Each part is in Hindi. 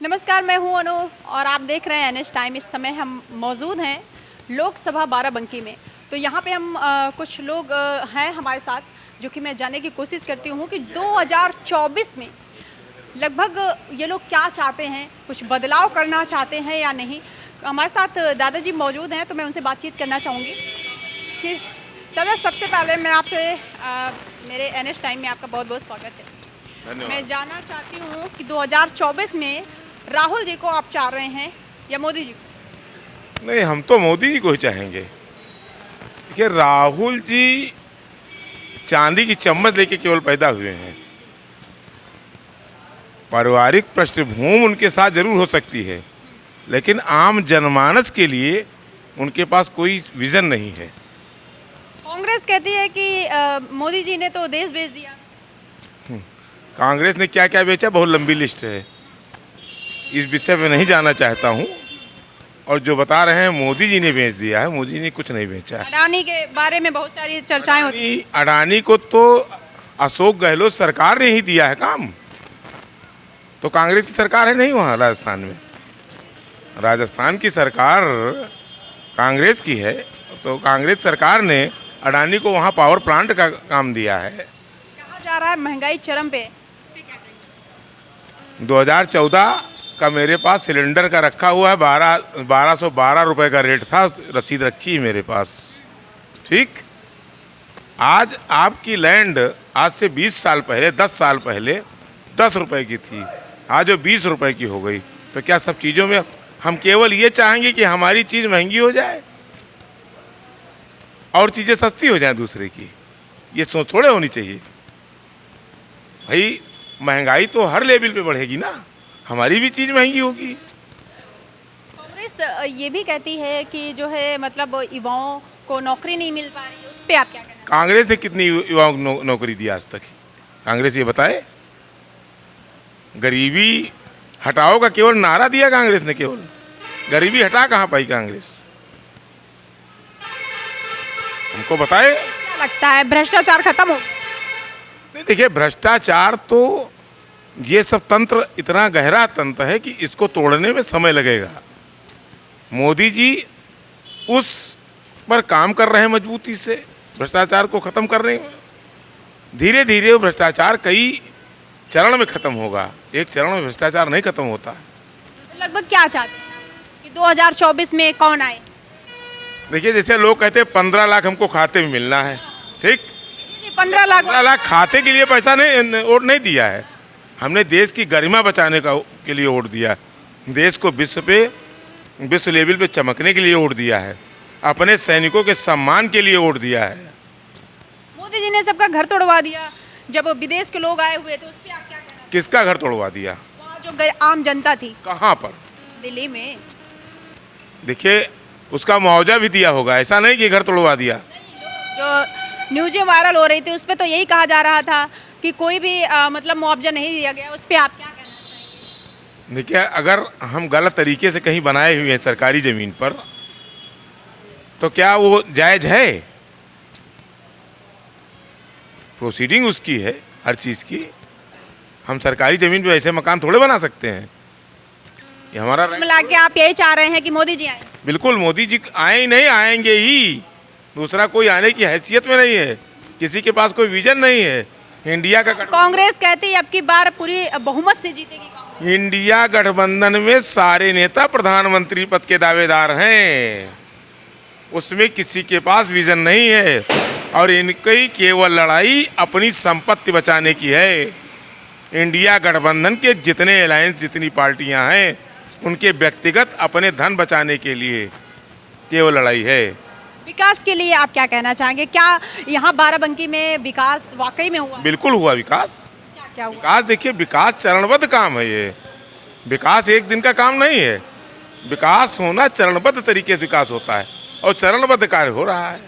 नमस्कार, मैं हूं अनु और आप देख रहे हैं एनएच टाइम। इस समय हम मौजूद हैं लोकसभा बाराबंकी में। तो यहाँ पे हम कुछ लोग हैं हमारे साथ, जो कि मैं जानने की कोशिश करती हूँ कि 2024 में लगभग ये लोग क्या चाहते हैं, कुछ बदलाव करना चाहते हैं या नहीं। हमारे साथ दादाजी मौजूद हैं, तो मैं उनसे बातचीत करना चाहूँगी कि चाचा, सबसे पहले मैं आपसे मेरे एनएच टाइम में आपका बहुत बहुत स्वागत है। मैं जानना चाहती हूँ कि 2024 में राहुल जी को आप चाह रहे हैं या मोदी जी को? नहीं, हम तो मोदी जी को ही चाहेंगे। देखिए, राहुल जी चांदी की चम्मच लेके केवल पैदा हुए हैं। पारिवारिक पृष्ठभूमि उनके साथ जरूर हो सकती है, लेकिन आम जनमानस के लिए उनके पास कोई विजन नहीं है। कांग्रेस कहती है कि मोदी जी ने तो देश बेच दिया। कांग्रेस ने क्या क्या बेचा, बहुत लंबी लिस्ट है, इस विषय में नहीं जाना चाहता हूँ। और जो बता रहे हैं मोदी जी ने बेच दिया है, मोदी जी ने कुछ नहीं बेचा है। अडानी के बारे में बहुत सारी चर्चाएं होती हैं। अडानी को तो अशोक गहलोत सरकार ने ही दिया है काम। तो कांग्रेस की सरकार है नहीं वहाँ राजस्थान में। राजस्थान की सरकार कांग्रेस की है, तो कांग्रेस सरकार ने अडानी को वहाँ पावर प्लांट का काम दिया है। कहा जा रहा है महंगाई चरम पे है, इस पे क्या कहेंगे? 2014 का मेरे पास सिलेंडर का रखा हुआ है, 1212 रुपये का रेट था, रसीद रखी है मेरे पास। ठीक, आज आपकी लैंड आज से 20 साल पहले, 10 साल पहले 10 रुपये की थी, आज वो 20 रुपये की हो गई। तो क्या सब चीज़ों में हम केवल ये चाहेंगे कि हमारी चीज़ महंगी हो जाए और चीज़ें सस्ती हो जाएं दूसरे की? ये सोच थोड़े होनी चाहिए भाई। महंगाई तो हर लेवल पे बढ़ेगी ना, हमारी भी चीज़ महंगी होगी। कांग्रेस ये भी कहती है कि जो है मतलब युवाओं को नौकरी नहीं मिल पा रही है, उस पर आप क्या कहना चाहेंगे? कांग्रेस ने कितनी युवाओं को नौकरी दी आज तक? कांग्रेस ये बताए। गरीबी हटाओ का केवल नारा दिया कांग्रेस ने, केवल गरीबी हटा कहाँ पाई कांग्रेस? हमको बताए। क्या लगता है भ्रष्टाचार खत्म हो? नहीं, देखिए, भ्रष्टाचार तो ये सब तंत्र इतना गहरा तंत्र है कि इसको तोड़ने में समय लगेगा। मोदी जी उस पर काम कर रहे हैं मजबूती से, भ्रष्टाचार को खत्म करने में। धीरे धीरे वो भ्रष्टाचार कई चरण में खत्म होगा, एक चरण में भ्रष्टाचार नहीं खत्म होता। लगभग क्या चाहते हैं कि 2024 में कौन आए? देखिए, जैसे लोग कहते हैं 15 लाख हमको खाते में मिलना है। ठीक, 15 लाख 15 लाख खाते के लिए पैसा नहीं, वोट नहीं दिया है हमने। देश की गरिमा बचाने के लिए वोट दिया, देश को विश्व लेवल पे चमकने के लिए वोट दिया है, अपने सैनिकों के सम्मान के लिए वोट दिया है। मोदी जी ने सबका घर तोड़वा दिया, जब विदेश के लोग आए हुए थे, उस पर आप क्या कहना चाहेंगे? किसका घर तोड़वा दिया? वहाँ जो आम जनता थी। कहाँ पर? दिल्ली में। देखिए, उसका मुआवजा भी दिया होगा, ऐसा नहीं कि घर तोड़वा दिया। जो न्यूज़ें वायरल हो रही थी उस पर तो यही कहा जा रहा था कि कोई भी मतलब मुआवजा नहीं दिया गया। उस पर आप क्या कहना चाहेंगे? देखिए, अगर हम गलत तरीके से कहीं बनाए हुए हैं सरकारी ज़मीन पर, तो क्या वो जायज़ है? प्रोसीडिंग उसकी है हर चीज़ की। हम सरकारी ज़मीन पे ऐसे मकान थोड़े बना सकते हैं, ये हमारा मिला के आप यही चाह रहे हैं कि मोदी जी आए? बिल्कुल, मोदी जी आए ही नहीं, आएंगे ही। दूसरा कोई आने की हैसियत में नहीं है, किसी के पास कोई विजन नहीं है। इंडिया का कांग्रेस कहती है अब की बार पूरी बहुमत से जीतेगी कांग्रेस। इंडिया गठबंधन में सारे नेता प्रधानमंत्री पद के दावेदार हैं, उसमें किसी के पास विजन नहीं है और इनकी केवल लड़ाई अपनी संपत्ति बचाने की है। इंडिया गठबंधन के जितने अलायंस, जितनी पार्टियां हैं, उनके व्यक्तिगत अपने धन बचाने के लिए केवल लड़ाई है। विकास के लिए आप क्या कहना चाहेंगे? क्या यहाँ बाराबंकी में विकास वाकई में हुआ? बिल्कुल हुआ विकास। क्या हुआ? विकास, देखिए, विकास चरणबद्ध काम है। ये विकास एक दिन का काम नहीं है। विकास होना चरणबद्ध तरीके से विकास होता है और चरणबद्ध कार्य हो रहा है।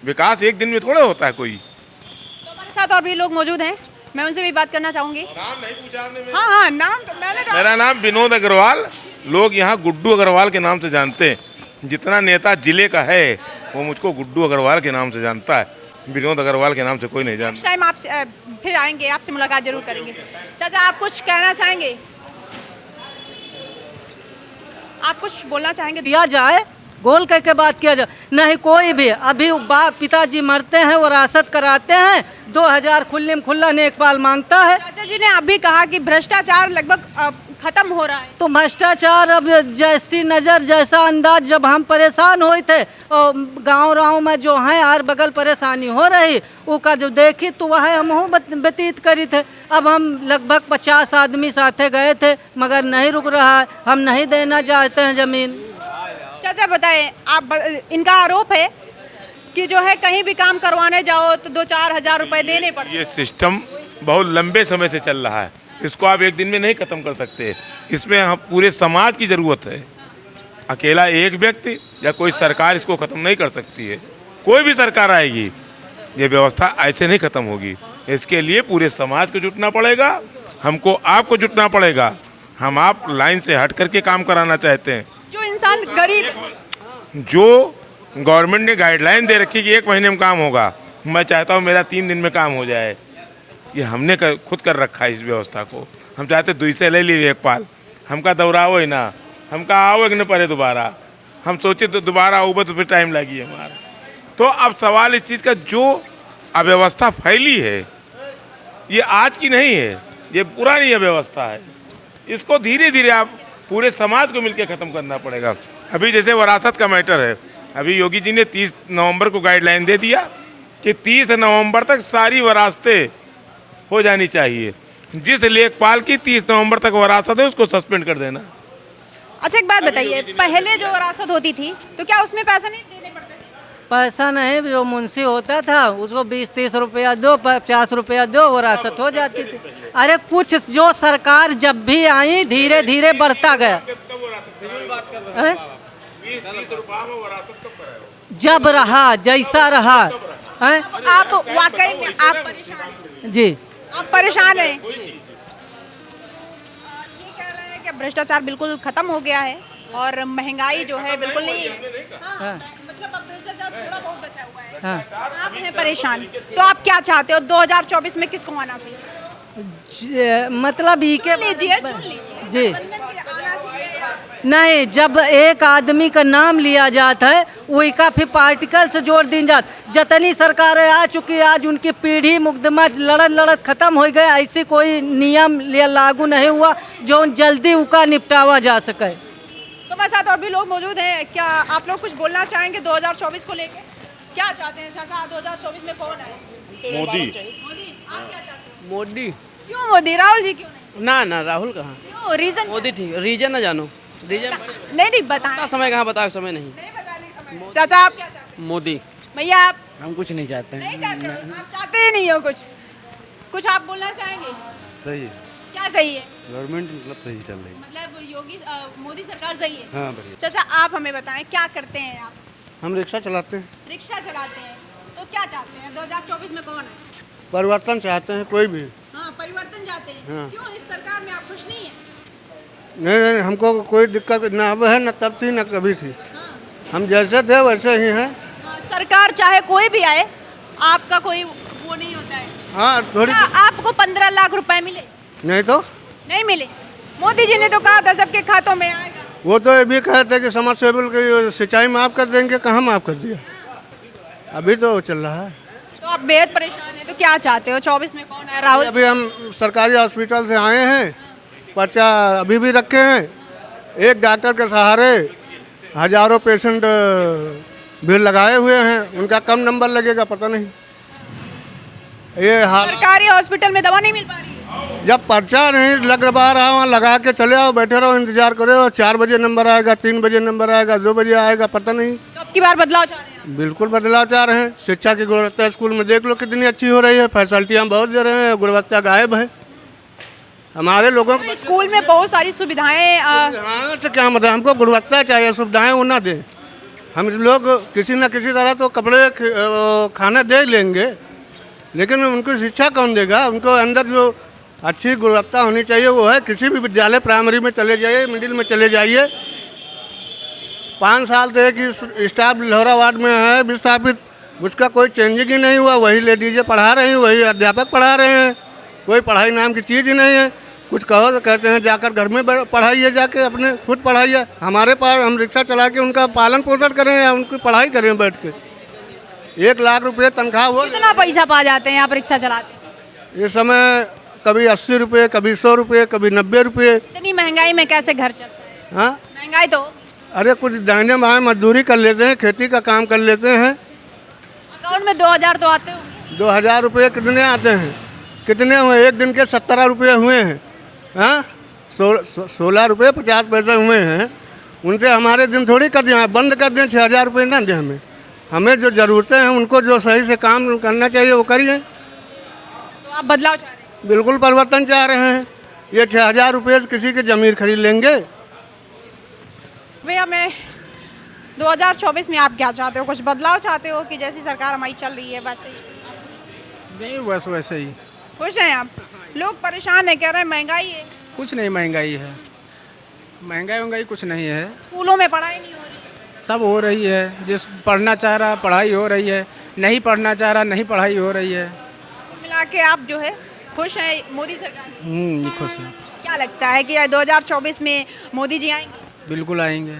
विकास एक दिन में थोड़ा होता है कोई। तो हमारे साथ और भी लोग मौजूद हैं, मैं उनसे भी बात करना चाहूंगी। नाम नहीं पूछा आपने? हाँ हाँ, नाम तो मैंने कहा। मेरा नाम विनोद अग्रवाल, लोग यहाँ गुड्डू अग्रवाल के नाम से जानते हैं। जितना नेता जिले का है वो मुझको गुड्डू अग्रवाल के नाम से जानता है, विनोद अग्रवाल के नाम से कोई नहीं जानता। टाइम आप फिर आएंगे, आपसे मुलाकात जरूर करेंगे। चाचा, आप कुछ कहना चाहेंगे? आप कुछ बोलना चाहेंगे? दिया जाए, गोल करके बात किया जाए। नहीं कोई भी अभी बाप पिताजी मरते हैं, विरासत कराते हैं, 2000 खुल्लम खुल्ला नेकपाल मांगता है। चाचा जी ने अभी कहा कि भ्रष्टाचार लगभग खत्म हो रहा है। तो भ्रष्टाचार अब जैसी नज़र जैसा अंदाज, जब हम परेशान हुए थे और गाँव में जो है हर बगल परेशानी हो रही, वो का जो देखी तो वह हम व्यतीत करी थे। अब हम लगभग 50 आदमी साथे गए थे, मगर नहीं रुक रहा है, हम नहीं देना चाहते हैं ज़मीन। चाचा बताएं, आप इनका आरोप है कि जो है कहीं भी काम करवाने जाओ तो 2-4 हज़ार रुपए देने पड़ते हैं। ये सिस्टम बहुत लंबे समय से चल रहा है, इसको आप एक दिन में नहीं ख़त्म कर सकते। इसमें हम पूरे समाज की ज़रूरत है, अकेला एक व्यक्ति या कोई सरकार इसको ख़त्म नहीं कर सकती है। कोई भी सरकार आएगी, ये व्यवस्था ऐसे नहीं ख़त्म होगी। इसके लिए पूरे समाज को जुटना पड़ेगा, हमको आपको जुटना पड़ेगा। हम आप लाइन से हट करके काम कराना चाहते हैं। जो इंसान गरीब, जो गवर्नमेंट ने गाइडलाइन दे रखी कि 1 महीने में काम होगा, मैं चाहता हूँ मेरा 3 दिन में काम हो जाए। ये हमने खुद कर रखा है इस व्यवस्था को। हम चाहते 2 से ले लीजिए लेखपाल, हमका दौड़ाओ ही ना, हमका आओ एक न परे दोबारा। हम सोचे तो दोबारा आओ तो फिर टाइम लगी हमारा। तो अब सवाल इस चीज़ का, जो अव्यवस्था फैली है ये आज की नहीं है, ये पुरानी अव्यवस्था है। इसको धीरे धीरे आप पूरे समाज को मिलकर ख़त्म करना पड़ेगा। अभी जैसे विरासत का मैटर है, अभी योगी जी ने 30 नवंबर को गाइडलाइन दे दिया कि 30 नवंबर तक सारी विरासतें हो जानी चाहिए। जिस लेखपाल की 30 नवंबर तक विरासत है उसको सस्पेंड कर देना। अच्छा एक बात बताइए, पहले जो विरासत होती थी तो क्या उसमें पैसा नहीं देने पड़ते थे? पैसा नहीं, जो मुंशी होता था उसको 20-30 रुपया दो, 50 रुपया दो, विरासत हो जाती थी। अरे कुछ जो सरकार जब भी आई धीरे धीरे बढ़ता गया। हैं? जब रहा जैसा रहा हैं? आप वाकई में आप परेशान हैं? जी आप परेशान हैं? ये कह रहे हैं कि भ्रष्टाचार बिल्कुल खत्म हो गया है और महंगाई जो है बिल्कुल नहीं है। हाँ, मतलब अब भ्रष्टाचार थोड़ा बहुत बचा हुआ है। हाँ। आप हैं परेशान, तो आप क्या चाहते हो 2024 में किसको आना चाहिए? मतलब चुन लीजिए जी आना चाहिए या नहीं, जब एक आदमी का नाम लिया जाता है वही का फिर पार्टिकल से जोड़ दी जात। जितनी सरकारें आ चुकी है, आज उनकी पीढ़ी मुकदमा लड़त खत्म हो गया, ऐसी कोई नियम लागू नहीं हुआ जो जल्दी उनका निपटावा जा सके। तो मेरे साथ और भी लोग मौजूद हैं, क्या आप लोग कुछ बोलना चाहेंगे 2024 को लेके? क्या चाहते हैं चाचा, 2024 में कौन आए? मोदी। मोदी। आप क्या चाहते हो? मोदी क्यों मोदी? राहुल जी क्यों नहीं? ना राहुल कहाँ, क्यों? रीजन मोदी ठीक, रीजन ना जानो, रीजन नहीं बताएं। समय कहाँ बताओ, समय नहीं। नहीं बताने का समय। चाचा आप क्या चाहते हैं? मोदी। भैया आप हम कुछ नहीं चाहते हैं। नहीं चाहते हो? आप चाहते ही नहीं हो कुछ आप बोलना चाहेंगे? सही है, क्या सही है? गवर्नमेंट मतलब सही चल रही है। मतलब योगी मोदी सरकार सही है? हाँ बढ़िया। चाचा आप हमें बताएं क्या करते हैं आप? हम रिक्शा चलाते हैं, रिक्शा चलाते हैं, तो क्या चाहते हैं 2024 में कौन है? परिवर्तन चाहते हैं कोई भी। हाँ परिवर्तन चाहते हैं। हाँ। क्यों इस सरकार में आप खुश नहीं है? नहीं, हमको कोई दिक्कत न अब है, न तब थी न कभी थी। हम जैसे थे वैसे ही हैं। हाँ, सरकार चाहे कोई भी आए, आपका कोई वो नहीं होता है। हाँ थोड़ी क्या आपको 15 लाख रुपए मिले? नहीं तो नहीं मिले। मोदी जी ने तो कहा था सबके खातों में आएगा। वो तो ये भी कहते कि समरसेबल की सिंचाई माफ कर देंगे, कहाँ माफ कर दिया, अभी तो चल रहा है। तो आप बेहद परेशान हैं, तो क्या चाहते हो 24 में कौन है? राहुल? अभी हम सरकारी हॉस्पिटल से आए हैं, पर्चा अभी भी रखे हैं। एक डॉक्टर के सहारे हजारों पेशेंट भीड़ लगाए हुए हैं, उनका कम नंबर लगेगा पता नहीं। ये हाल सरकारी हॉस्पिटल में दवा नहीं मिल पा रही है। जब पर्चा नहीं लग पा रहा वहाँ लगा के चले आओ, बैठे रहो, इंतजार करो। 4 बजे नंबर आएगा, 3 बजे नंबर आएगा, 2 बजे आएगा, पता नहीं। तो अब की बार बदलाव चाह रहे हैं? बिल्कुल बदलाव चाह रहे हैं। शिक्षा की गुणवत्ता स्कूल में देख लो कितनी अच्छी हो रही है, फैसिलिटियाँ बहुत दे रहे हैं, गुणवत्ता गायब है। हमारे लोगों को स्कूल में बहुत सारी सुविधाएं सुविधाओं से क्या मतलब, हमको गुणवत्ता चाहिए, सुविधाएं वो ना दें। हम लोग किसी न किसी तरह तो कपड़े खाना दे लेंगे, लेकिन उनको शिक्षा कौन देगा? उनको अंदर जो अच्छी गुणवत्ता होनी चाहिए वो है। किसी भी विद्यालय प्राइमरी में चले जाइए, मिडिल में चले जाइए, 5 साल से एक स्टाफ लहरा वार्ड में है विस्थापित, उसका कोई चेंजिंग ही नहीं हुआ। वही लेडीजें पढ़ा रही हैं, वही अध्यापक पढ़ा रहे हैं, कोई पढ़ाई नाम की चीज़ ही नहीं है। कुछ कहो तो कहते हैं जाकर घर में पढ़ाइए, जाके अपने खुद पढ़ाइए। हमारे पास हम रिक्शा चला के उनका पालन पोषण करें या उनकी पढ़ाई करें बैठ के। 1 लाख रुपये तनख्वाह हो। कितना पैसा पा जाते हैं आप रिक्शा चलाते हैं? इस समय कभी 80 रुपये, कभी 100 रुपये, कभी 90 रुपये। इतनी महंगाई में कैसे घर चलता है? हाँ, महंगाई तो अरे कुछ दाहिने बाएं मजदूरी कर लेते हैं, खेती का काम कर लेते हैं। अकाउंट में 2000 तो आते होंगे। 2000 रुपये कितने आते हैं? कितने हुए? एक दिन के 17 रुपये हुए हैं। हाँ, 16 रुपये 50 पैसे हुए हैं। उनसे हमारे दिन थोड़ी कर दिया, बंद कर दें, 6000 रुपये ना दें हमें। हमें जो ज़रूरतें हैं उनको जो सही से काम करना चाहिए वो करिए। तो आप बदलाव चाह रहे हैं? बिल्कुल परिवर्तन चाह रहे हैं। ये 6000 रुपये किसी की ज़मीन खरीद लेंगे? भैया मैं 2024 में आप क्या चाहते हो? कुछ बदलाव चाहते हो कि जैसी सरकार हमारी चल रही है वैसे ही? नहीं, बस वैसे ही। खुश हैं आप? लोग परेशान है, कह रहे हैं महंगाई है, कुछ नहीं महंगाई है, महंगाई कुछ नहीं है। स्कूलों में पढ़ाई नहीं हो रही। सब हो रही है, जिस पढ़ना चाह रहा पढ़ाई हो रही है, नहीं पढ़ना चाह रहा नहीं पढ़ाई हो रही है। कुल मिला के आप जो है खुश हैं मोदी सरकार से? खुश है। क्या लगता है कि 2024 में मोदी जी आएंगे? बिल्कुल आएंगे।